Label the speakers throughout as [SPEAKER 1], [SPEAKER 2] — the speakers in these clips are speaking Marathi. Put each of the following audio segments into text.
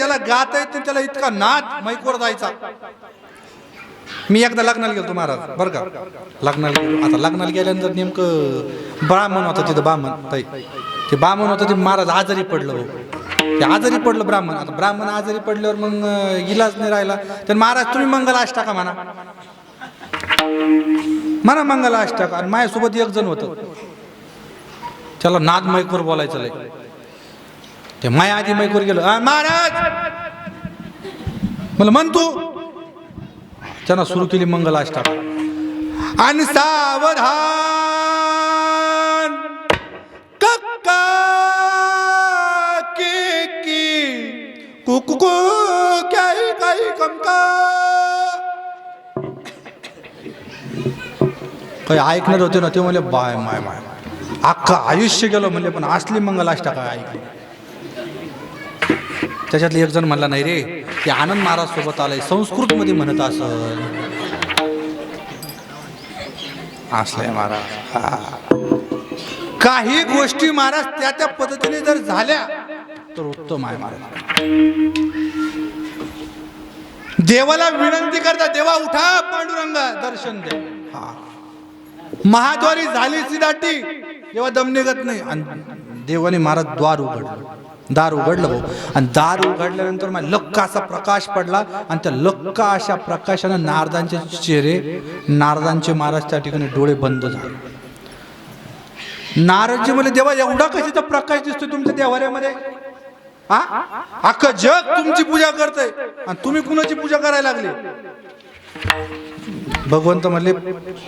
[SPEAKER 1] ज्याला गाता येत नाही त्याला इतका नाद माईकवर जायचा. मी एकदा लग्नाला गेलो महाराज बरं का, लग्नाला गेलो. आता लग्नाला गेल्यानंतर नेमकं ब्राह्मण होतं तिथं, ब्राह्मण ते ब्राह्मण होतं ते महाराज आजारी पडलं हो. ते आजारी पडलं ब्राह्मण. आता ब्राह्मण आजारी पडल्यावर मग इलाज नाही राहिला तर महाराज तुम्ही मंगलाष्टका म्हणा म्हणा मंगलाष्टका. आणि माझ्यासोबत एक जण होतं त्याला नाद माईकवर बोलायचं लय. ते माया आधी माईकवर गेलो, महाराज मला म्हण तू. त्यानं सुरू केली मंगलाष्टका. आणि सावधान कक्का के की कुकू काय काय कमका. काही ऐकणार होते ना ते म्हणले बाय माय माय अख्खं आयुष्य गेलं म्हणले पण असली मंगलाष्टका ऐकली. त्याच्यातले एक जण म्हणला नाही रे ते आनंद महाराज सोबत आलाय संस्कृत मध्ये म्हणत असलंय महाराज. काही गोष्टी महाराज त्या त्या पद्धतीने जर झाल्या तर उत्तम आहे महाराज. देवाला विनंती करता देवा उठा पांडुरंगा दर्शन दे. महाद्वारी झाली सिदाटी देवा दम निघत नाही. आणि देवाने महाराज दार उघडलं भाऊ. आणि दार उघडल्यानंतर मला लक्क असा प्रकाश पडला आणि त्या लक्क अशा प्रकाशानं नारदांचे चेहरे नारदांचे महाराज त्या ठिकाणी डोळे बंद झाले. नारदजी म्हणले देवा एवढा कशाचा प्रकाश दिसतोय तुमच्या देवाऱ्यामध्ये. अख्खं जग तुमची पूजा करतंय आणि तुम्ही कुणाची पूजा करायला लागली. भगवंत म्हणले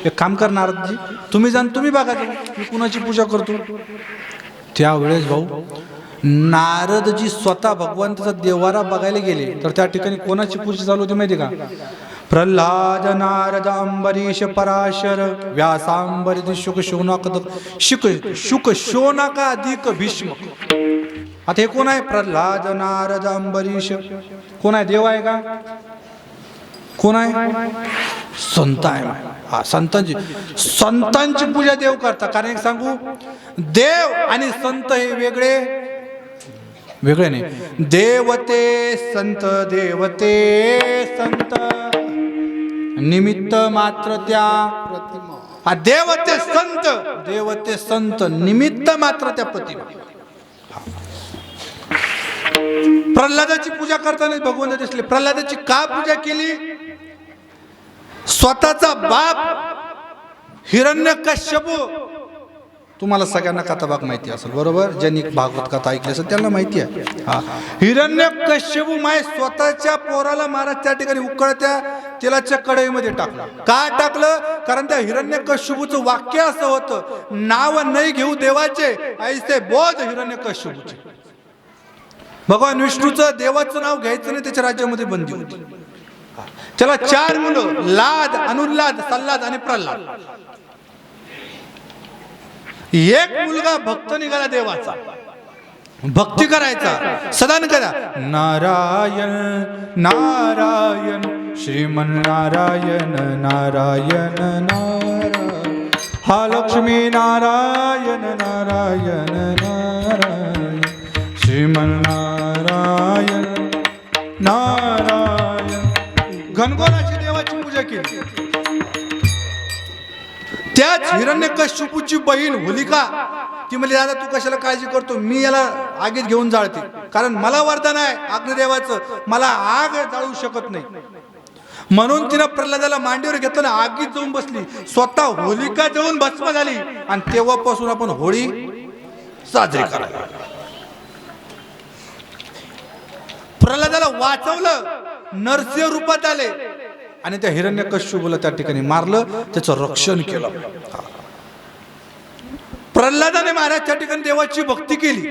[SPEAKER 1] एक काम कर नारदजी तुम्ही जाण तुम्ही बघा मी कुणाची पूजा करतो. त्यावेळेस भाऊ नारदजी स्वतः भगवंताचा देवारा बघायला गेले तर त्या ठिकाणी कोणाची पूजा चालू होती माहिती का. प्रल्हाद नारद अंबरीश पराशर व्यासांबरीश शुक शोनाका अधिक भीष्म. आता हे कोण आहे प्रल्हाद नारद अंबरीश कोण आहे देव आहे का कोण आहे संत आहे. हा संतांची पूजा देव करता. कारण एक सांगू देव आणि संत हे वेगळे नाही. देवते संत निमित्त मात्र त्या प्रतिमा. देवते संत निमित्त मात्र त्या प्रतिमा. प्रल्हादाची पूजा करताना भगवंत दिसले. प्रल्हादाची का पूजा केली. स्वतःचा बाप हिरण्यकश्यपू तुम्हाला सगळ्यांना कथाभाग माहिती असेल बरोबर. ज्यांनी भागवत कथा ऐकली असेल त्यांना माहिती आहे. हिरण्यकश्यपू माय स्वतःच्या पोराला महाराज त्या ठिकाणी उकळत्या तेलाच्या कढईमध्ये टाकलं. का टाकलं कारण त्या हिरण्यकश्यपूचं वाक्य असं होतं नाव नाही घेऊ देवाचे ऐसे बोध हिरण्यकश्यपूचे. भगवान विष्णूचं देवाचं नाव घ्यायचं नाही त्याच्या राज्यामध्ये बंदी होती. त्याला 4 मुलं लाद अनुल्लाद सल्लाद आणि प्रल्हाद. एक मुलगा भक्त निघाला देवाचा भक्ती करायचा सदान करा नारायण नारायण श्रीमन नारायण नारायण नारायण हा लक्ष्मी नारायण नारायण नारायण श्रीमन नारायण नारायण. घनघोराची देवाची पूजा केली. त्याच हिरण्यकश्यपूची बहीण होलिका ती म्हणली दादा तू कशाला काळजी करतो मी याला आगीत घेऊन जाळते कारण मला वरदान आहे अग्निदेवाचं मला आग जाळू शकत नाही. म्हणून तिनं प्रल्हादाला मांडीवर घेतलं आगीत जाऊन बसली. स्वतः होलिका जाऊन भस्म झाली आणि तेव्हापासून आपण होळी साजरी करायला. प्रल्हादाला वाचवलं नरसिंह रूपात आले आणि त्या हिरण्यकश्यपूला त्या ठिकाणी मारलं त्याचं रक्षण केलं. प्रल्हादाने महाराज त्या ठिकाणी देवाची भक्ती केली.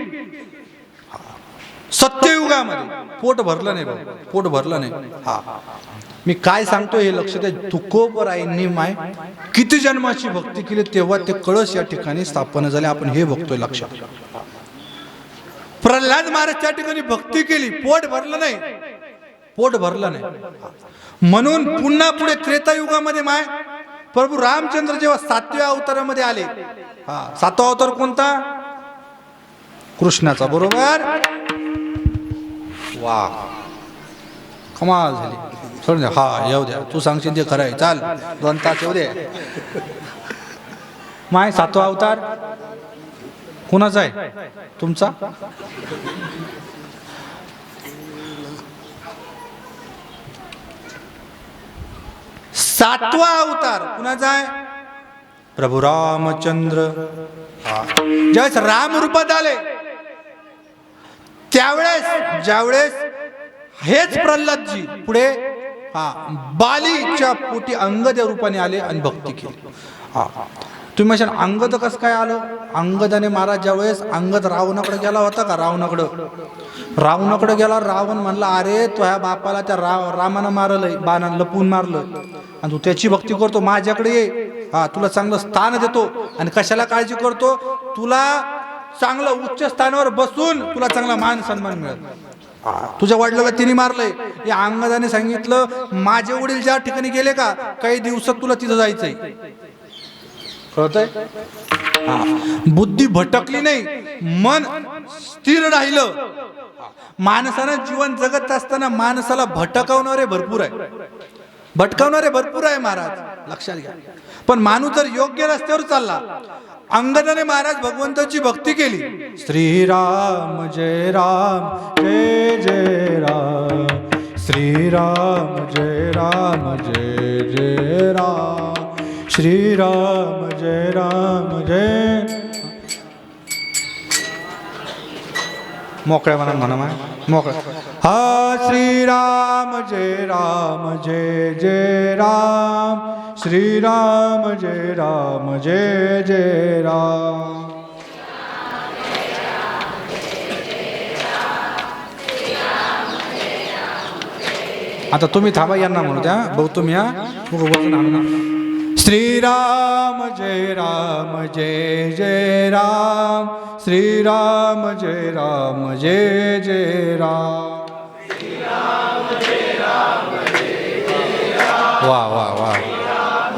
[SPEAKER 1] सत्ययुगामध्ये पोट भरलं नाही बाबा पोट भरलं नाही. मी काय सांगतो हे लक्ष द्या. तुकोबरायांनी माय किती जन्माची भक्ती केली तेव्हा ते कळस या ठिकाणी स्थापना झाले. आपण हे बघतोय लक्षात. प्रल्हाद महाराज त्या ठिकाणी भक्ती केली पोट भरलं नाही पोट भरलं नाही म्हणून पुन्हा पुढे त्रेतायुगामध्ये माय प्रभू रामचंद्र जेव्हा 7व्या अवतारामध्ये आले. 7वा अवतार कोणता कृष्णाचा बरोबर. वा कमाल झाली. सोडून द्या. हा येऊ द्या, तू सांगशील ते खरं आहे. चाल 2 तास येऊ दे. माय 7वा अवतार कुणाचा आहे? तुमचा. सातवा अवतार कुणाचा आहे? प्रभू रामचंद्र. ज्यावेळेस राम रूपात आले त्यावेळेस ज्यावेळेस हेच प्रल्हादजी पुढे बालीच्या पोटी अंगद या रूपाने आले आणि भक्ती केली. तुम्ही म्हणशाल अंगद कसं काय आलं? अंगदाने महाराज ज्यावेळेस अंगद रावणाकडे गेला होता का, रावणाकडे गेला. रावण म्हणला अरे तो ह्या बापाला त्या रामानं मारलंय, बाणानं लपून मारलं आणि तू त्याची भक्ती करतो, माझ्याकडे ये, तुला चांगलं स्थान देतो. आणि कशाला काळजी करतो? तुला चांगलं उच्च स्थानावर बसून तुला चांगला मान सन्मान मिळेल. तुझ्या वडिलाला तिने मारलंय. या अंगदाने सांगितलं माझे वडील ज्या ठिकाणी गेले का काही दिवसात तुला तिथं जायचंय. कळतंय? बुद्धी भटकली नाही, मन स्थिर राहिलं. माणसानं जीवन जगत असताना माणसाला भटकवणारे भरपूर आहे महाराज, लक्षात घ्या. पण माणूस जर योग्य रस्त्यावर चालला. अंगदाने महाराज भगवंताची भक्ती केली. श्रीराम जय राम जय जय राम, श्रीराम जय राम जय जय राम, श्रीराम जय राम जय. मोकळ्या म्हणा मोकळ्या. हा श्रीराम जय जय राम, श्रीराम जय जय राम. आता तुम्ही थांबा, यांना म्हणू द्या. भाऊ तुम्ही या वचन आणू ना. श्रीराम जय जय राम, श्रीराम जय जय राम. वा वा वा.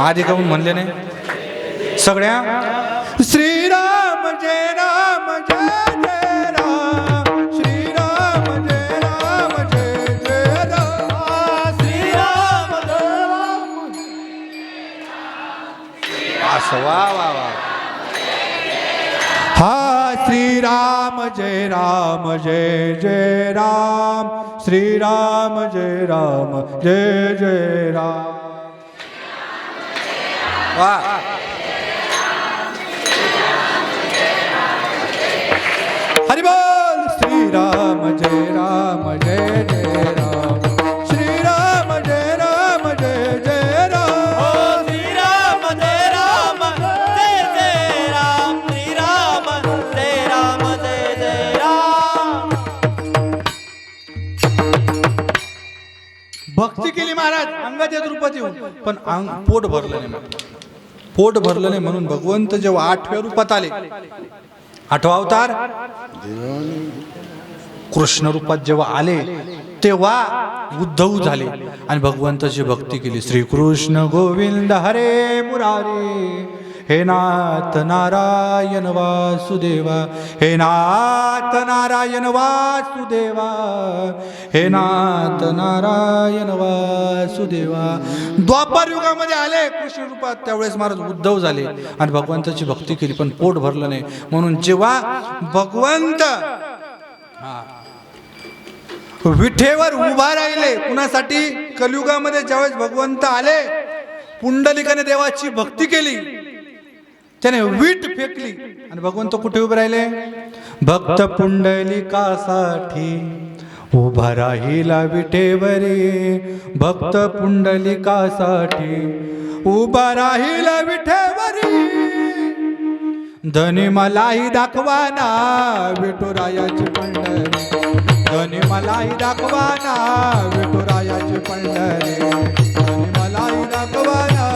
[SPEAKER 1] आधी काहून म्हणले नाही सगळ्या? श्रीराम जय जय राम, श्रीराम जय जय राम, श्रीराम असं. वा वा वा. हा श्रीराम जय जय राम, श्रीराम जय जय राम. वा. हरि बोल. श्रीराम जय जय राम, श्रीराम जय जय राम,
[SPEAKER 2] श्रीराम जय जय राम, श्रीराम जय जय राम.
[SPEAKER 1] भक्ती केली महाराज अंगात येत रूपात येऊन, पण पोट भरलं नाही म्हणून भगवंत जेव्हा 8व्या रूपात आले, 8वा अवतार कृष्ण रूपात जेव्हा आले तेव्हा उद्धव झाले आणि भगवंताची भक्ती केली. श्रीकृष्ण गोविंद हरे मुरारी, हे नाथ नारायण वासुदेवा, हे नाथ नारायण वासुदेवा, हे नाथ नारायण वासुदेवा. द्वापर युगामध्ये आले कृष्ण रूपात, त्यावेळेस महाराज उद्धव झाले आणि भगवंताची भक्ती केली, पण पोट भरलं नाही. म्हणून जेव्हा भगवंत विठेवर उभा राहिले कुणासाठी? कलियुगामध्ये ज्यावेळेस भगवंत आले, पुंडलिकाने देवाची भक्ती केली, त्याने वीट फेकली आणि भगवंत कुठे उभे राहिले? भक्त पुंडलिकासाठी उभा राहिला विठेवरी, भक्त पुंडलिकासाठी उभा राहिला विठेवरी. धनी मलाही दाखवाना विठुरायाची पंढरी, धनी मलाही दाखवाना विठुरायाची पंढरी, धनी मलाही दाखवाना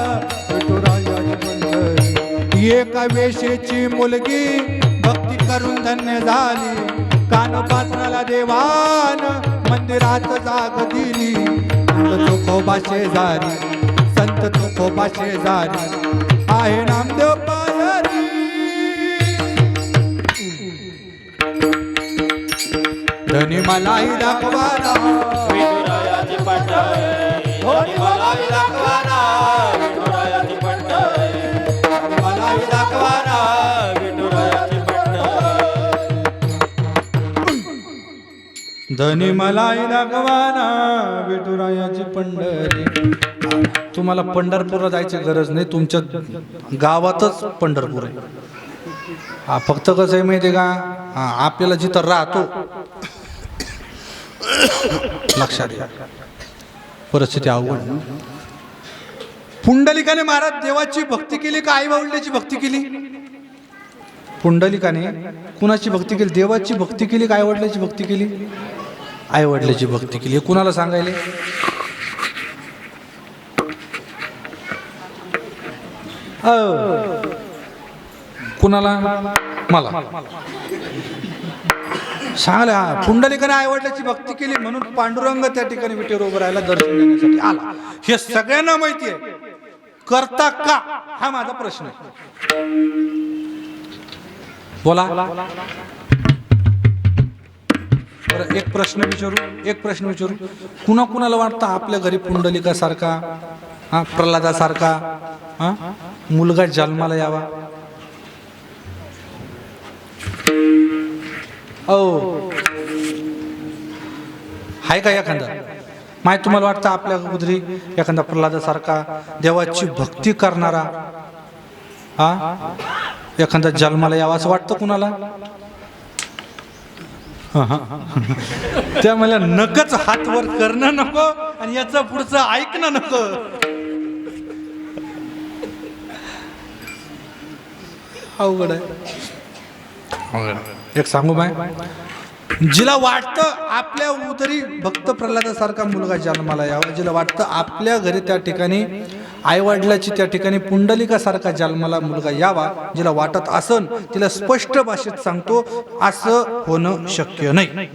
[SPEAKER 1] विठुरायाची पंढरी. एका वेशेची मुलगी भक्ती करून धन्य झाली, कानपात्राला देवान मंदिरात जाग दिली. संत तुकोबा शेजारी, संत तुकोबा शेजारी आहे नामदेव पायारी. धनी मलाही दाखवाना
[SPEAKER 2] विठुरायाची पंढरी, पंढरी मला दाखवा ना विठुरायाची पंढरी मला दाखवा ना विठुरायाची पंढरी
[SPEAKER 1] धनी मलाही दाखवाना विठुरायाची पंढरी. तुम्हाला पंढरपूरला जायची गरज नाही, तुमच्या गावातच पंढरपूर आहे. हा फक्त कसं आहे माहिती आहे का, हा आपल्याला जिथं राहतो लक्षात घ्या परिस्थिती अवघड आहे. पुंडलिकाने महाराज देवाची भक्ती केली का आई वडिलांची भक्ती केली? पुंडलिकाने कुणाची भक्ती केली? देवाची भक्ती केली का आई वडिलांची भक्ती केली? आई वडिलांची भक्ती केली. हे कुणाला सांगायले? कुणाला? मला सांगले. हा पुंडलिकाने आई वडिलांची भक्ती केली म्हणून पांडुरंग त्या ठिकाणी विटेवर उभं राहायला दर्शन देण्यासाठी आला. हे सगळ्यांना माहिती आहे. करता का हा माझा प्रश्न आहे. बोला. एक प्रश्न विचारू. कुणाला वाटतं आपल्या घरी पुंडलिकासारखा, हा प्रल्हादासारखा हा मुलगा जन्माला यावा? हाय का एखादा? माहिती तुम्हाला वाटतं आपल्या उदरी एखादा प्रल्हादासारखा देवाची भक्ती करणारा हा एखादा जन्माला यावा असं वाटतं कुणाला? त्या मला नकच हात वर करणं नको आणि याचं पुढचं ऐकणं नको. अवघड आहे. एक सांगू बाय, जिला वाटतं आपल्या उदरी भक्त प्रल्हादासारखा मुलगा जन्माला यावा, जिला वाटतं आपल्या घरी त्या ठिकाणी आई वडिलाची त्या ठिकाणी पुंडलिकासारखा जन्माला मुलगा यावा, जिला वाटत असन तिला स्पष्ट भाषेत सांगतो असं होणं शक्य नाही.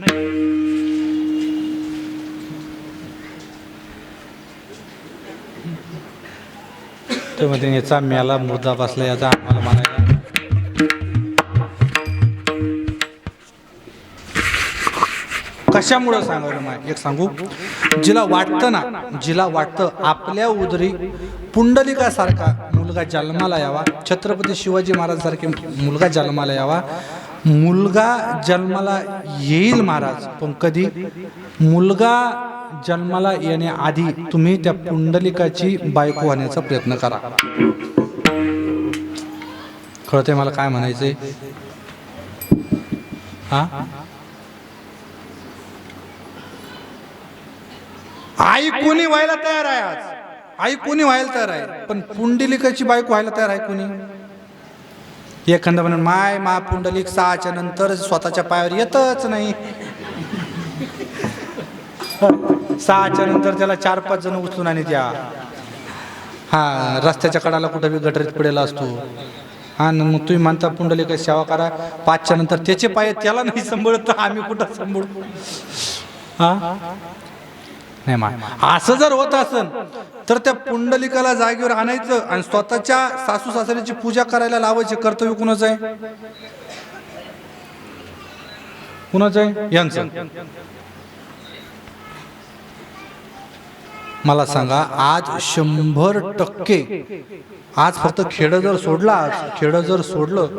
[SPEAKER 1] त्यामध्ये याचा मेला मुर्दा बसला याचा आम्हाला म्हणायला. कशामुळं सांगायला माहिती? एक सांगू, जिला वाटतं आपल्या उदरी पुंडलिकासारखा मुलगा जन्माला यावा, छत्रपती शिवाजी महाराज सारखे मुलगा जन्माला यावा, मुलगा जन्माला येईल महाराज, पण कधी? मुलगा जन्माला येण्याआधी तुम्ही त्या पुंडलिकाची बायको होण्याचा प्रयत्न करा. कळतंय मला काय म्हणायचंय? हा आई कोणी व्हायला तयार आहे? आज आई कोणी व्हायला तयार आहे, पण पुंडलिकाची बायको व्हायला तयार आहे कोणी? एखादा म्हणून मा पुंडलिक 6च्या नंतर स्वतःच्या पायावर येतच नाही. 6च्या नंतर त्याला 4-5 जण उचलून आणि त्या हा रस्त्याच्या कडाला कुठं बी गटरीत पडेला असतो. हा मग तुम्ही म्हणता पुंडलिक सेवा करा, 5च्या नंतर त्याचे पाय त्याला नाही सांभाळत, आम्ही कुठं सांभाळू? हा नाही मा असं जर होत असेल तर त्या पुंडलिकाला जागेवर आणायचं आणि स्वतःच्या सासू सासऱ्याची पूजा करायला लावायचे. कर्तव्य कुणाचं आहे? कुणाचं आहे? यांचं. मला सांगा, आज 100% आज फक्त खेडं जर सोडलं